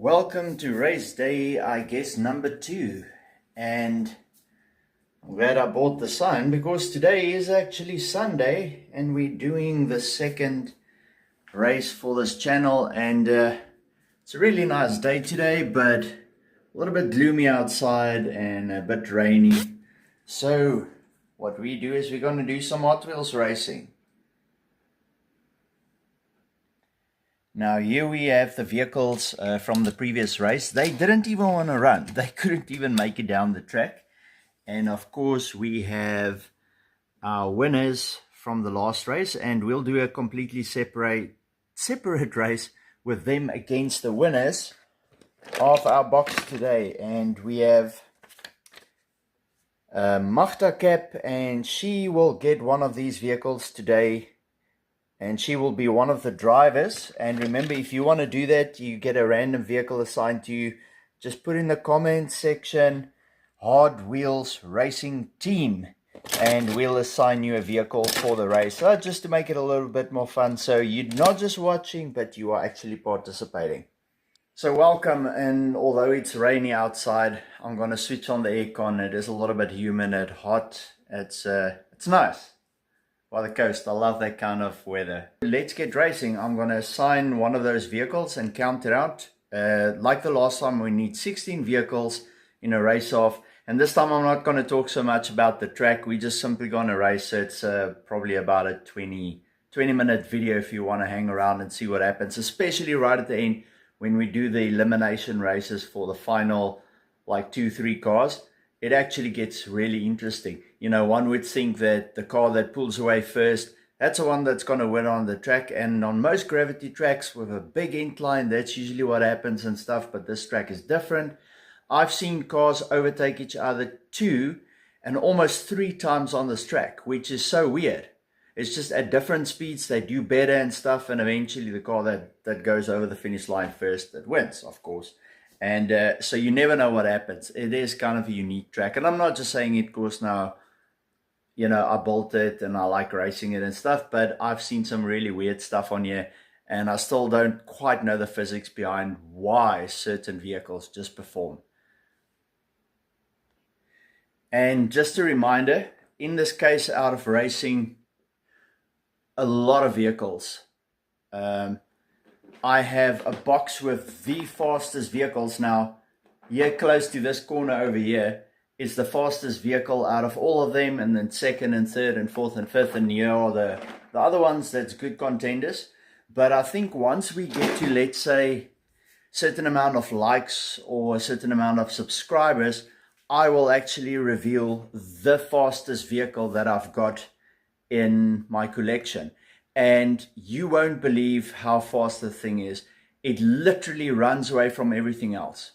Welcome to race day, I guess, number 2. And I'm glad I bought the sign because today is actually Sunday and we're doing the second race for this channel. And it's a really nice day today, but a little bit gloomy outside and a bit rainy. So what we do is we're going to do some Hot Wheels racing. Now here we have the vehicles from the previous race. They didn't even want to run. They couldn't even make it down the track. And of course we have our winners from the last race, and we'll do a completely separate race with them against the winners of our box today. And we have Magda Cap, and she will get one of these vehicles today. And she will be one of the drivers. And remember, if you want to do that, you get a random vehicle assigned to you. Just put in the comment section, Hot Wheels Racing Team, and we'll assign you a vehicle for the race. Just to make it a little bit more fun. So you're not just watching, but you are actually participating. So welcome, and although it's rainy outside, I'm going to switch on the aircon. It is a little bit humid and hot. It's nice. By the coast. I love that kind of weather. Let's get racing. I'm going to assign one of those vehicles and count it out. Like the last time, we need 16 vehicles in a race off. And this time I'm not going to talk so much about the track. We're just simply going to race. It's probably about a 20-minute video if you want to hang around and see what happens. Especially right at the end when we do the elimination races for the final like 2-3 cars. It actually gets really interesting. You know, one would think that the car that pulls away first, that's the one that's going to win on the track. And on most gravity tracks with a big incline, that's usually what happens and stuff. But this track is different. I've seen cars overtake each other 2 and almost 3 times on this track, which is so weird. It's just at different speeds, they do better and stuff. And eventually the car that goes over the finish line first, that wins, of course. And so you never know what happens. It is kind of a unique track. And I'm not just saying it because now, you know, I built it and I like racing it and stuff. But I've seen some really weird stuff on here. And I still don't quite know the physics behind why certain vehicles just perform. And just a reminder, in this case, out of racing a lot of vehicles, I have a box with the fastest vehicles. Now, here close to this corner over here is the fastest vehicle out of all of them, and then second and third and fourth and fifth, and here are the other ones that's good contenders. But I think once we get to, let's say, certain amount of likes or a certain amount of subscribers, I will actually reveal the fastest vehicle that I've got in my collection. And you won't believe how fast the thing is. It literally runs away from everything else.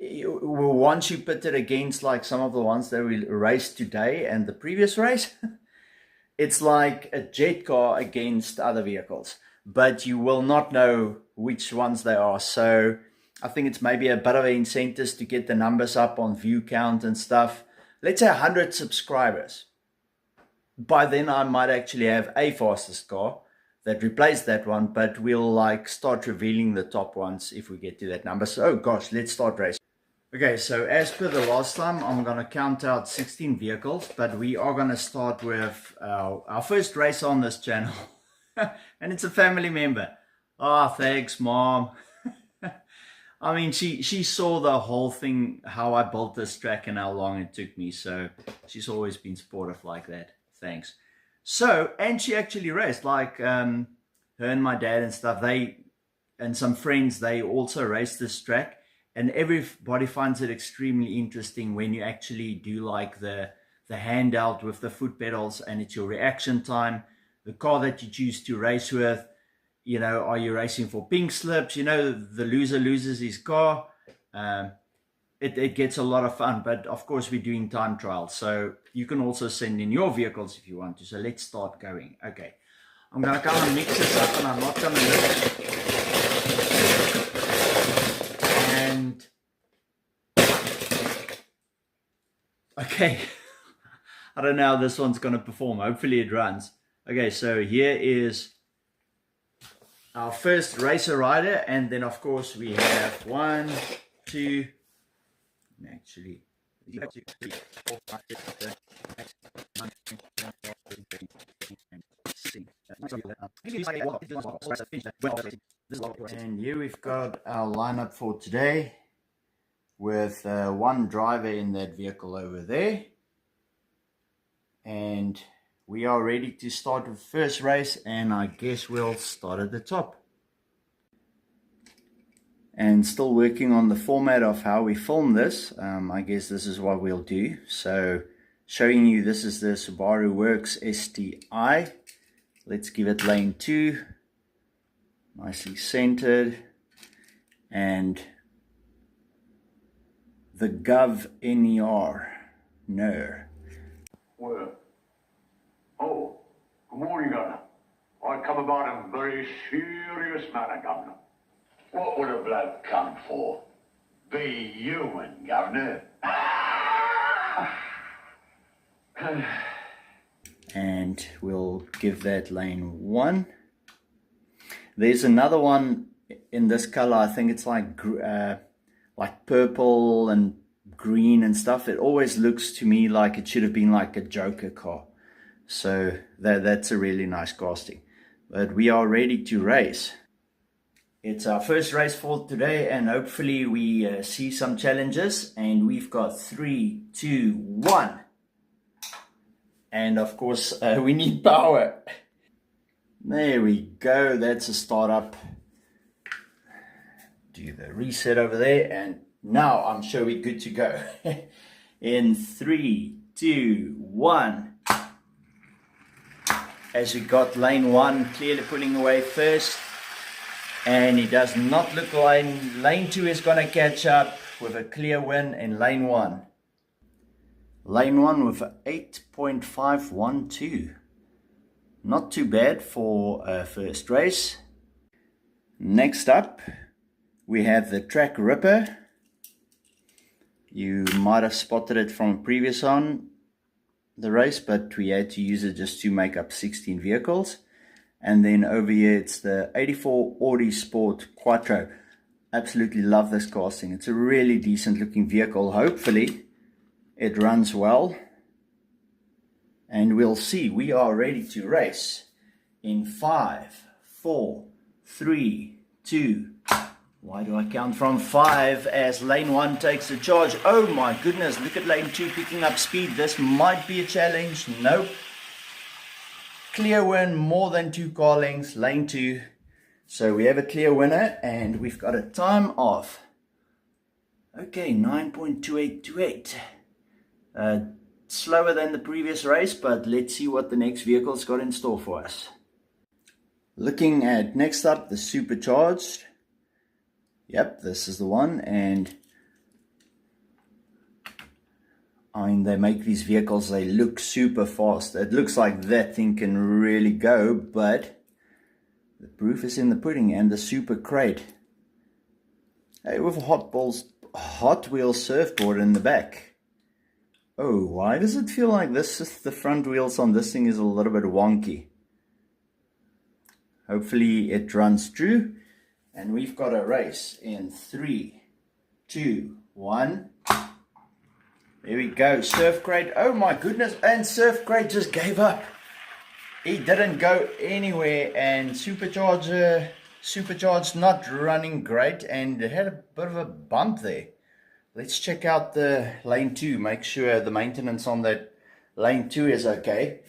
Once you put it against like some of the ones that we raced today and the previous race, it's like a jet car against other vehicles. But you will not know which ones they are. So I think it's maybe a bit of an incentive to get the numbers up on view count and stuff. Let's say 100 subscribers. By then I might actually have a fastest car that replaced that one, but we'll like start revealing the top ones if we get to that number. So, oh gosh, let's start racing. Okay, so as per the last time, I'm going to count out 16 vehicles, but we are going to start with our first race on this channel. And it's a family member. Oh, thanks, Mom. I mean, she saw the whole thing, how I built this track and how long it took me. So she's always been supportive like that. Thanks. So, and she actually raced, like her and my dad and stuff, and some friends, they also raced this track, and everybody finds it extremely interesting when you actually do like the handout with the foot pedals, and it's your reaction time, the car that you choose to race with. You know, are you racing for pink slips? You know, the loser loses his car. It gets a lot of fun, but of course we're doing time trials, so you can also send in your vehicles if you want to. So let's start going. Okay, I'm going to kind of mix this up, and I'm not going to lift it. And okay, I don't know how this one's going to perform. Hopefully it runs. Okay, so here is our first racer rider, and then of course we have 1, 2, actually 3, 4, 5, 6, 7, 8, 9, 10, 11, 12, 13, 14, 15, and 16. And here we've got our lineup for today with one driver in that vehicle over there, and we are ready to start the first race, and I guess we'll start at the top. And still working on the format of how we film this. I guess this is what we'll do. So showing you, this is the Subaru Works STI. Let's give it lane 2, nicely centered, and the Gov NER. No. Well, oh, good morning, Governor. I come about a very serious matter, Governor. What would a bloke come for? Be human, Governor. And we'll give that lane 1. There's another one in this color. I think it's like purple and green and stuff. It always looks to me like it should have been like a Joker car. So that's a really nice casting. But we are ready to race. It's our first race for today, and hopefully we see some challenges. And we've got 3, 2, 1. And of course we need power. There we go. That's a startup. Do the reset over there, and now I'm sure we're good to go. In 3, 2, 1. As we got lane 1 clearly pulling away first, and it does not look like lane 2 is going to catch up with a clear win in lane 1. Lane 1 with a 8.512. Not too bad for a first race. Next up, we have the Track Ripper. You might have spotted it from a previous on the race, but we had to use it just to make up 16 vehicles. And then over here it's the 84 Audi Sport Quattro. Absolutely love this casting. It's a really decent looking vehicle. Hopefully it runs well, and we'll see. We are ready to race in 5, 4, 3, 2. Why do I count from 5 as lane 1 takes the charge? Oh my goodness, look at lane 2 picking up speed. This might be a challenge. Nope. Clear win, more than 2 car lengths, lane 2. So we have a clear winner, and we've got a time of, okay, 9.2828. Slower than the previous race, but let's see what the next vehicle's got in store for us. Looking at next up, the Supercharged. Yep, this is the one, and I mean, they make these vehicles, they look super fast. It looks like that thing can really go, but the proof is in the pudding. And the Super Crate, hey, with a Hot Wheels surfboard in the back. Oh, why does it feel like this is the front wheels on this thing is a little bit wonky? Hopefully it runs true. And we've got a race in 3, 2, 1. There we go. Surf Crate. Oh my goodness. And Surf Crate just gave up. He didn't go anywhere. And Supercharged not running great. And it had a bit of a bump there. Let's check out the lane 2. Make sure the maintenance on that lane 2 is okay.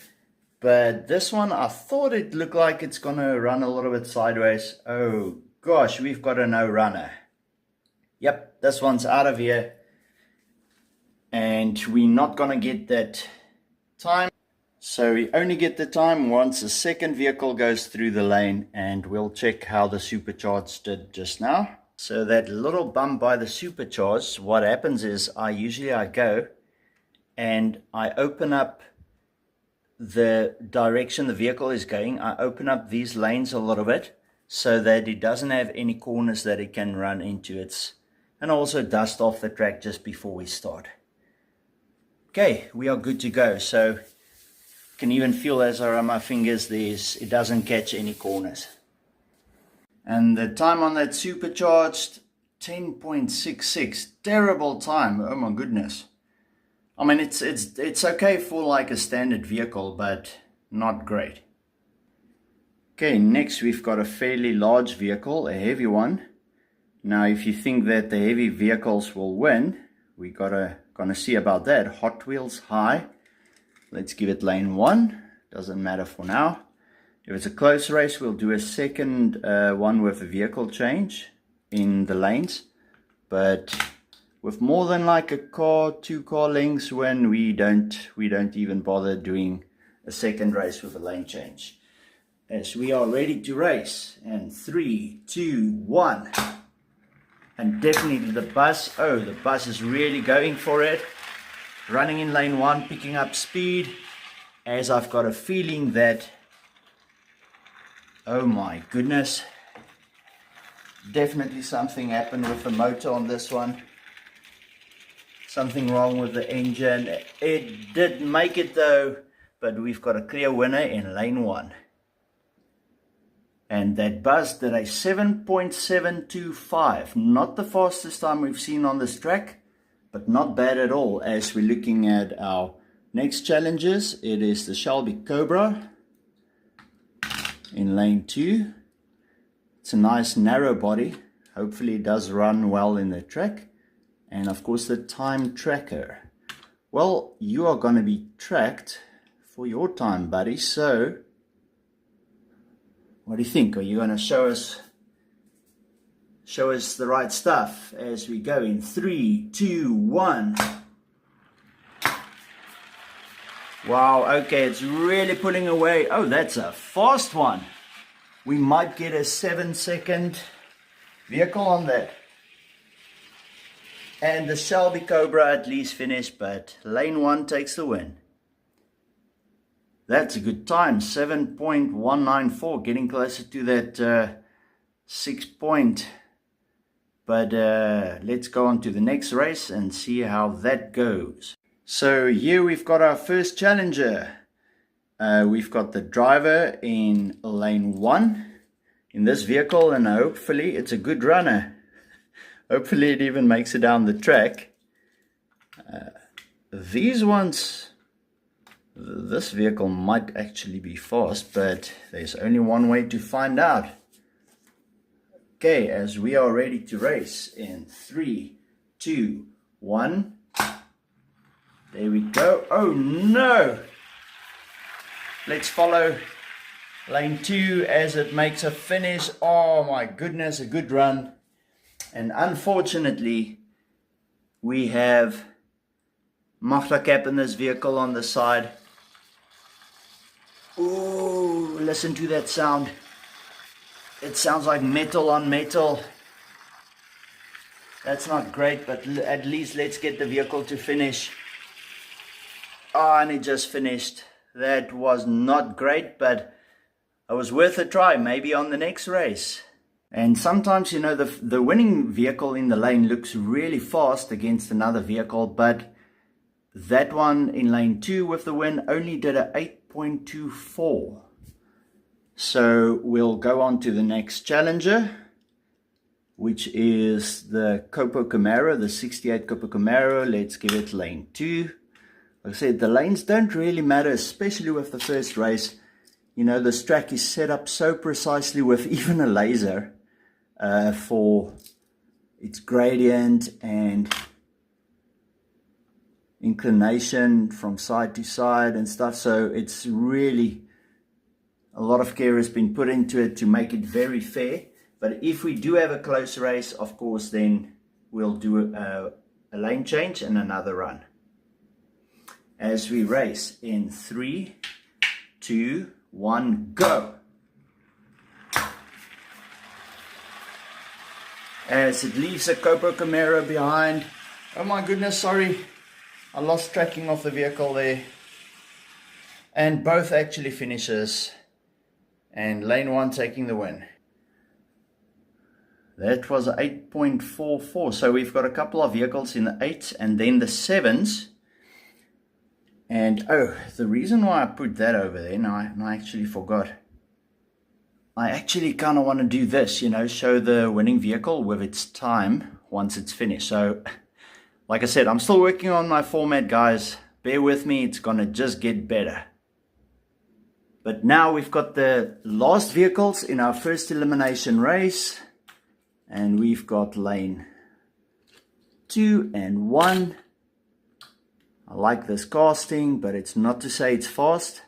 But this one, I thought it looked like it's going to run a little bit sideways. Oh gosh, we've got a no runner. Yep, this one's out of here. And we're not going to get that time. So we only get the time once the second vehicle goes through the lane. And we'll check how the Supercharged did just now. So that little bump by the Supercharged, what happens is I go and I open up the direction the vehicle is going. I open up these lanes a little bit so that it doesn't have any corners that it can run into. And also dust off the track just before we start. Okay, we are good to go. So you can even feel as I run my fingers, it doesn't catch any corners. And the time on that supercharged, 10.66. Terrible time. Oh my goodness. I mean, it's okay for like a standard vehicle, but not great. Okay, next we've got a fairly large vehicle, a heavy one. Now, if you think that the heavy vehicles will win, we gonna see about that. Hotwheels high. Let's give it lane 1. Doesn't matter for now. If it's a close race, we'll do a second one with a vehicle change in the lanes. But with more than like a car, 2 car lengths, when we don't even bother doing a second race with a lane change. As we are ready to race, and 3, 2, 1. And definitely the bus, oh, the bus is really going for it. Running in lane 1, picking up speed, as I've got a feeling that, oh my goodness, definitely something happened with the motor on this one. Something wrong with the engine. It did make it though, but we've got a clear winner in lane 1. And that bus did a 7.725. Not the fastest time we've seen on this track, but not bad at all. As we're looking at our next challenges, it is the Shelby Cobra in lane 2. It's a nice narrow body. Hopefully it does run well in the track. And of course the time tracker. Well, you are going to be tracked for your time, buddy. So what do you think? Are you going to show us the right stuff as we go in 3, 2, 1? Wow, okay, it's really pulling away. Oh, that's a fast one. We might get a 7-second vehicle on that. And the Shelby Cobra at least finished, but lane 1 takes the win. That's a good time, 7.194, getting closer to that 6 point. But let's go on to the next race and see how that goes. So here we've got our first challenger. We've got the driver in lane 1 in this vehicle, and hopefully it's a good runner. Hopefully it even makes it down the track. These ones, this vehicle might actually be fast, but there's only one way to find out. Okay, as we are ready to race in 3, 2, 1. There we go. Oh no! Let's follow lane 2 as it makes a finish. Oh my goodness, a good run. And unfortunately, we have muffler cap in this vehicle on the side. Ooh, listen to that sound. It sounds like metal on metal. That's not great, but at least let's get the vehicle to finish. Oh, and it just finished. That was not great, but it was worth a try, maybe on the next race. And sometimes, you know, the winning vehicle in the lane looks really fast against another vehicle, but that one in lane 2 with the win only did a 8.24. So we'll go on to the next challenger, which is the Copo Camaro, the 68 Copo Camaro. Let's give it lane 2. Like I said, the lanes don't really matter, especially with the first race. You know, this track is set up so precisely with even a laser for its gradient and inclination from side to side and stuff. So it's really, a lot of care has been put into it to make it very fair. But if we do have a close race, of course, then we'll do a lane change and another run. As we race in 3, 2, 1, go! As it leaves a Copo Camaro behind. Oh my goodness, sorry. I lost tracking of the vehicle there. And both actually finishes. And lane 1 taking the win. That was 8.44. So we've got a couple of vehicles in the 8s and then the 7s. And oh, the reason why I put that over there, now I actually forgot. I actually kind of want to do this, you know, show the winning vehicle with its time once it's finished. So, like I said, I'm still working on my format, guys. Bear with me, it's going to just get better. But now we've got the last vehicles in our first elimination race. And we've got lane 2 and 1. I like this casting, but it's not to say it's fast.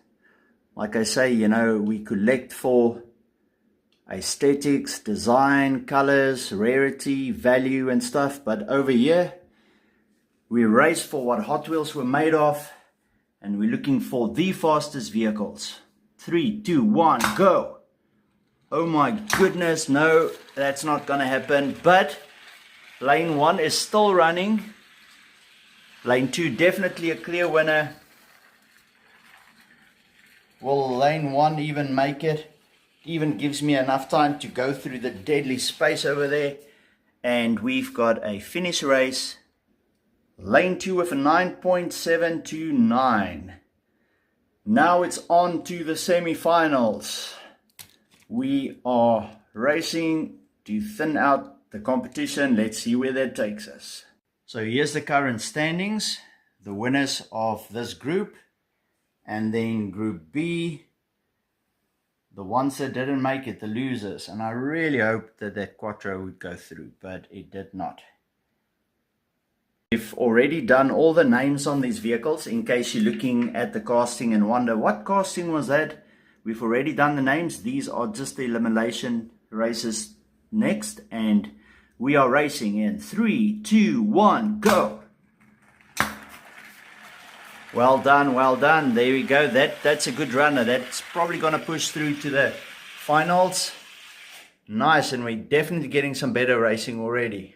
Like I say, you know, we collect for aesthetics, design, colors, rarity, value and stuff. But over here, we race for what Hot Wheels were made of. And we're looking for the fastest vehicles. 3, 2, 1, go! Oh my goodness, no, that's not gonna happen. But lane 1 is still running. Lane 2 definitely a clear winner. Will lane 1 even make it? Even gives me enough time to go through the deadly space over there. And we've got a finish race. Lane 2 with a 9.729. Now it's on to the semi-finals. We are racing to thin out the competition. Let's see where that takes us. So here's the current standings. The winners of this group. And then Group B, the ones that didn't make it, the losers. And I really hoped that that Quattro would go through, but it did not. We've already done all the names on these vehicles, in case you're looking at the casting and wonder, what casting was that? We've already done the names. These are just the elimination races next. And we are racing in 3, 2, 1, go! Well done, well done. There we go. That's a good runner. That's probably going to push through to the finals. Nice, and we're definitely getting some better racing already.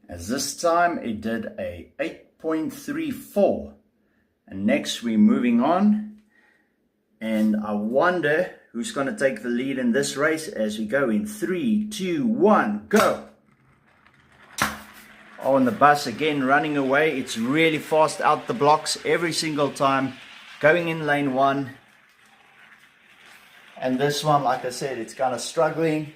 As this time it did a 8.34. And next we're moving on. And I wonder who's going to take the lead in this race as we go in 3, 2, 1, go! Oh, and the bus again running away. It's really fast out the blocks every single time. Going in lane 1. And this one, like I said, it's kind of struggling.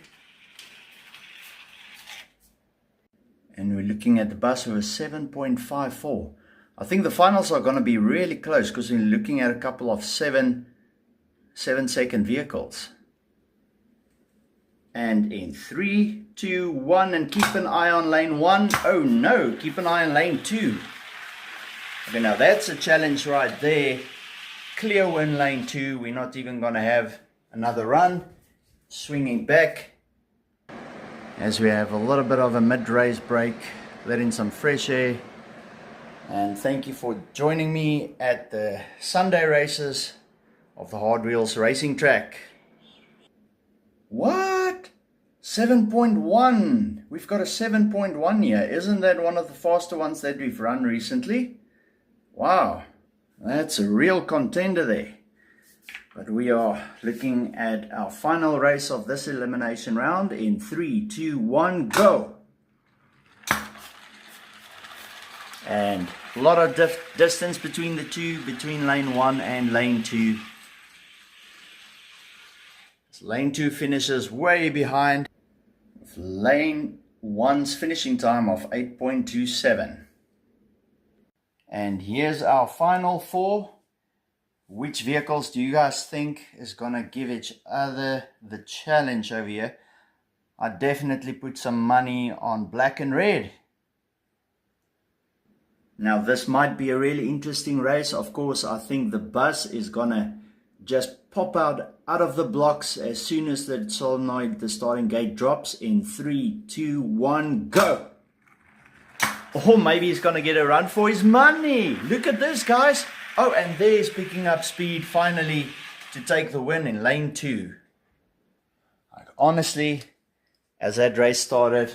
And we're looking at the bus with a 7.54. I think the finals are going to be really close because we're looking at a couple of 7-second vehicles. And in 3, 2, 1, and keep an eye on lane 1. Oh no, keep an eye on lane 2. Okay, now that's a challenge right there. Clear win lane 2. We're not even going to have another run. Swinging back as we have a little bit of a mid-race break. Let in some fresh air. And thank you for joining me at the Sunday races of the Hotwheels racing track. What? 7.1. We've got a 7.1 here. Isn't that one of the faster ones that we've run recently? Wow, that's a real contender there. But we are looking at our final race of this elimination round in 3, 2, 1, go! And a lot of distance between the two, between lane 1 and lane 2. Lane 2 finishes way behind, with lane 1's finishing time of 8.27. And here's our final 4. Which vehicles do you guys think is going to give each other the challenge over here? I definitely put some money on black and red. Now this might be a really interesting race. Of course, I think the bus is going to just pop out of the blocks as soon as the solenoid, the starting gate drops in 3, 2, 1, go! Or maybe he's going to get a run for his money. Look at this, guys. Oh, and there's picking up speed finally to take the win in lane 2. Honestly, as that race started,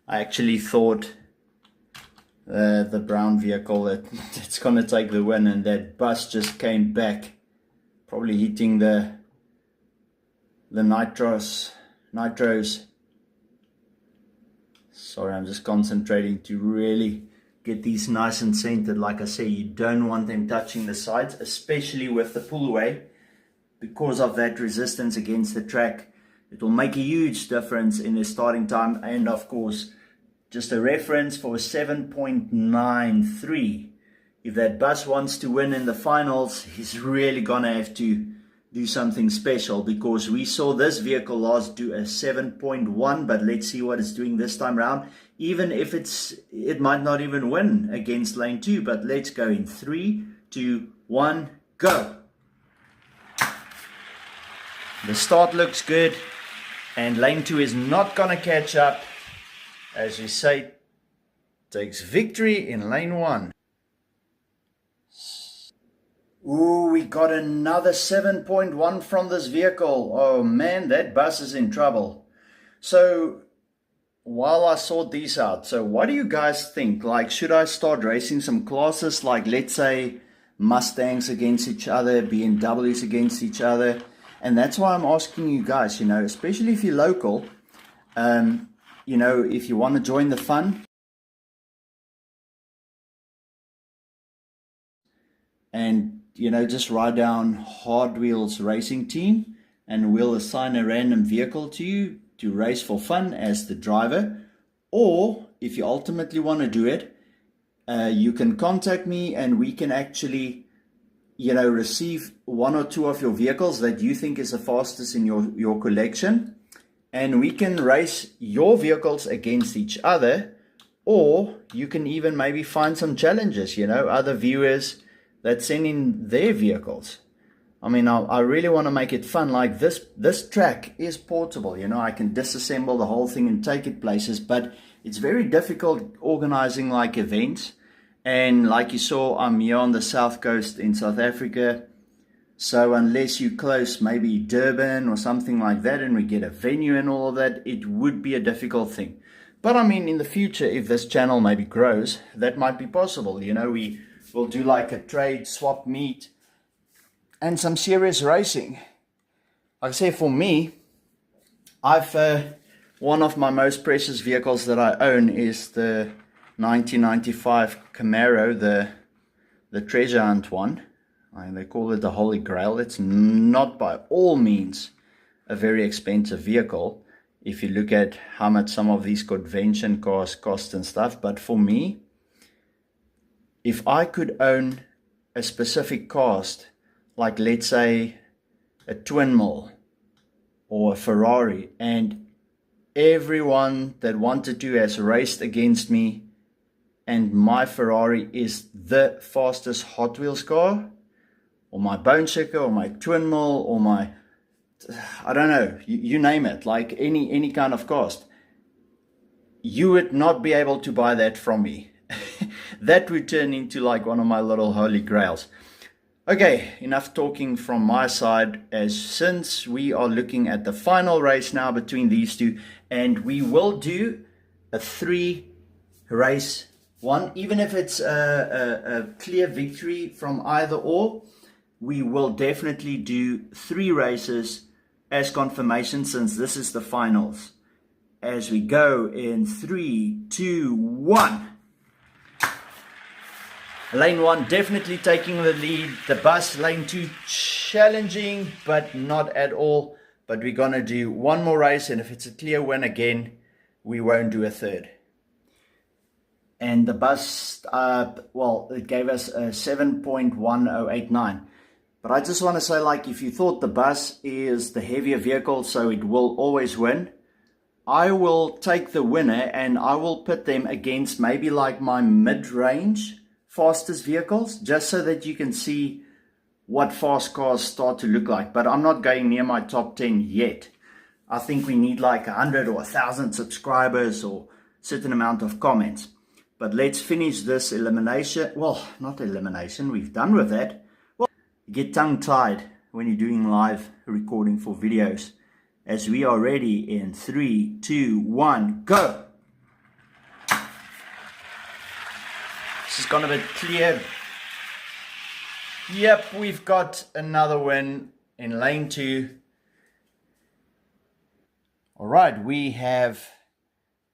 I actually thought the brown vehicle that's going to take the win, and that bus just came back. Probably hitting the nitros. Sorry, I'm just concentrating to really get these nice and centered. Like I say, you don't want them touching the sides, especially with the pull away, because of that resistance against the track. It will make a huge difference in their starting time. And of course, just a reference for 7.93. If that bus wants to win in the finals, he's really gonna have to do something special, because we saw this vehicle last do a 7.1, but let's see what it's doing this time around. Even if it might not even win against lane 2, but let's go in 3, 2, 1, go. The start looks good, and lane 2 is not gonna catch up. As we say, takes victory in lane 1. Ooh, we got another 7.1 from this vehicle. Oh man, that bus is in trouble. So, while I sort these out, so what do you guys think? Like, should I start racing some classes, like let's say Mustangs against each other, BMWs against each other? And that's why I'm asking you guys, especially if you're local, if you want to join the fun, and just write down Hotwheels racing team, and we'll assign a random vehicle to you to race for fun as the driver. Or if you ultimately want to do it, you can contact me, and we can actually receive 1 or 2 of your vehicles that you think is the fastest in your collection, and we can race your vehicles against each other. Or you can even maybe find some challenges, other viewers that send in their vehicles. I mean, I really want to make it fun. Like this track is portable, I can disassemble the whole thing and take it places, but it's very difficult organizing like events. And like you saw, I'm here on the south coast in South Africa, so unless you close maybe Durban or something like that, and we get a venue and all of that, it would be a difficult thing. But I mean, in the future, if this channel maybe grows, that might be possible. We'll do like a trade swap meet and some serious racing. Like I say, for me, one of my most precious vehicles that I own is the 1995 Camaro, the treasure hunt one. They call it the Holy Grail. It's not by all means a very expensive vehicle if you look at how much some of these convention cars cost and stuff. But for me, if I could own a specific cast, like let's say a twin mill or a Ferrari, and everyone that wanted to has raced against me, and my Ferrari is the fastest Hot Wheels car, or my bone checker, or my twin mill, or my, I don't know, you name it, like any kind of cast, you would not be able to buy that from me. That would turn into like one of my little holy grails. Okay, enough talking from my side, since we are looking at the final race now between these two, and we will do a 3-race one, even if it's a clear victory from either or. We will definitely do 3 races as confirmation, since this is the finals. As we go in 3, 2, 1. Lane 1 definitely taking the lead. The bus, lane 2, challenging, but not at all. But we're going to do 1 more race, and if it's a clear win again, we won't do a 3rd. And the bus, it gave us a 7.1089. But I just want to say, like, if you thought the bus is the heavier vehicle, so it will always win, I will take the winner and I will put them against maybe like my mid-range fastest vehicles, just so that you can see what fast cars start to look like. But I'm not going near my top 10 yet. I think we need like 100 or 1,000 subscribers or a certain amount of comments. But let's finish this elimination. Well, not elimination, we've done with that. Well, you get tongue-tied when you're doing live recording for videos. As we are ready in 3, 2, 1, go! This is gonna be clear. Yep, we've got another win in lane 2. Alright, we have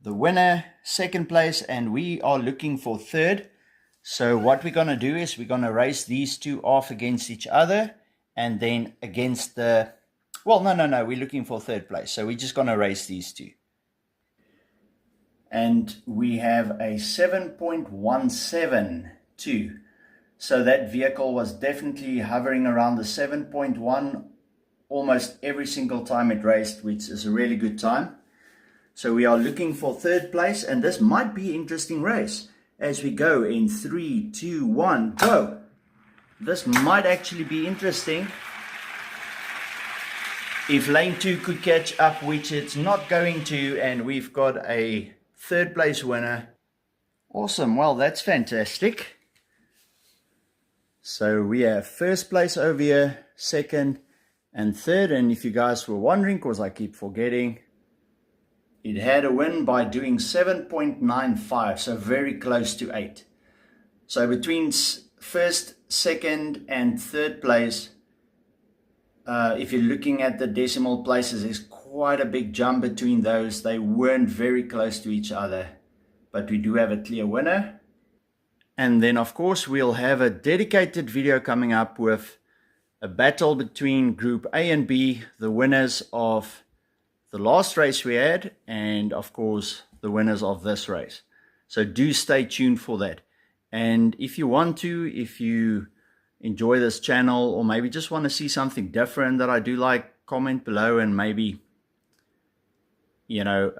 the winner, 2nd place, and we are looking for 3rd. So what we're gonna do is we're gonna race these 2 off against each other, and then against the Well, no, we're looking for third place. So we're just going to race these two. And we have a 7.172. So that vehicle was definitely hovering around the 7.1 almost every single time it raced, which is a really good time. So we are looking for third place, and this might be an interesting race as we go in 3, 2, 1, go. This might actually be interesting. If lane 2 could catch up, which it's not going to, and we've got a third place winner. Awesome, well, that's fantastic. So we have first place over here, second and third. And if you guys were wondering, because I keep forgetting, it had a win by doing 7.95, so very close to 8. So between first, second and third place, if you're looking at the decimal places, there's quite a big jump between those. They weren't very close to each other, but we do have a clear winner. And then, of course, we'll have a dedicated video coming up with a battle between Group A and B, the winners of the last race we had, and, of course, the winners of this race. So do stay tuned for that. And if you want to, if you enjoy this channel, or maybe just want to see something different that I do like, comment below and maybe, you know,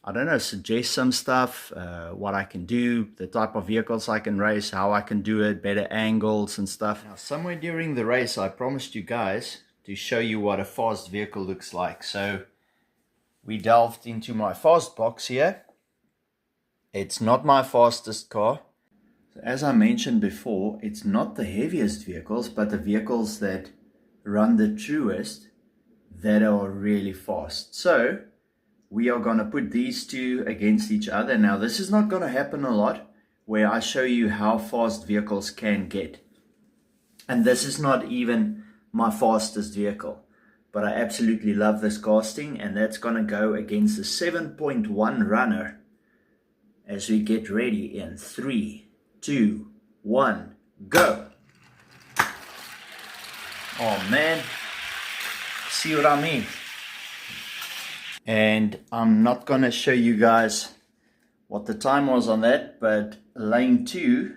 I don't know, suggest some stuff, what I can do, the type of vehicles I can race, how I can do it, better angles and stuff. Now, somewhere during the race, I promised you guys to show you what a fast vehicle looks like. So we delved into my fast box here. It's not my fastest car. So as I mentioned before, it's not the heaviest vehicles, but the vehicles that run the truest that are really fast. So we are going to put these two against each other. Now, this is not going to happen a lot, where I show you how fast vehicles can get. And this is not even my fastest vehicle, but I absolutely love this casting, and that's going to go against the 7.1 runner as we get ready in 3, 2, 1, go. Oh man, see what I mean? And I'm not going to show you guys what the time was on that, but lane 2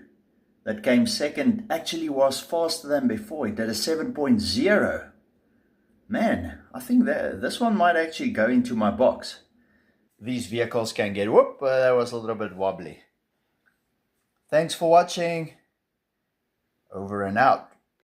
that came second actually was faster than before. It did a 7.0. Man, I think that this one might actually go into my box. These vehicles can get, whoop, that was a little bit wobbly. Thanks for watching. Over and out.